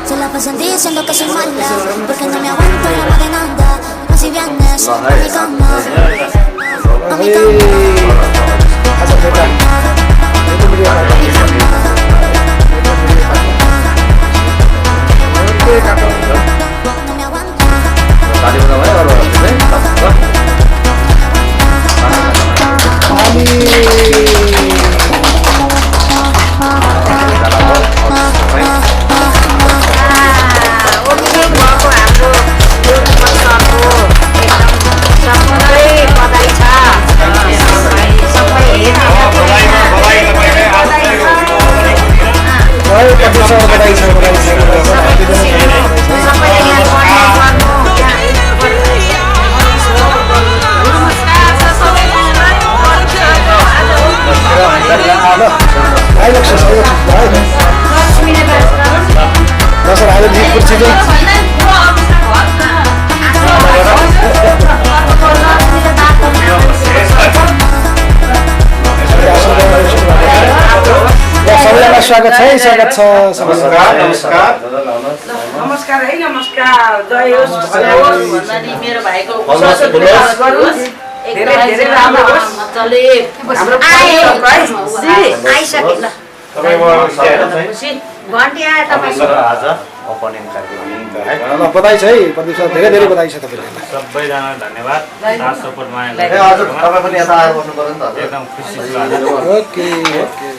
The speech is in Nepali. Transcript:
Se la pasan diciendo que soy mala, porque no me aguanto la más de nada. Pero si vienes a mi cama, a mi no me aguanto. स्वागत छ नमस्कार नमस्कार है नमस्कार जय होस् भन्नाले मेरो भाइको गरोस् एकदमै धेरै राम्रो होस् मज्जाले हाम्रो आइसके ल घन्टी आए तपाईको आज ओपनिङ कार्यक्रम ल बधाई छ है प्रदीप सर धेरै धेरै बधाई छ तपाईलाई सबैजना धन्यवाद साथ सपोर्ट मायालाई ए हजुर तपाईं पनि यता आएर बस्नु पर्यो नि त एकदम खुसी छु आज ओके ओके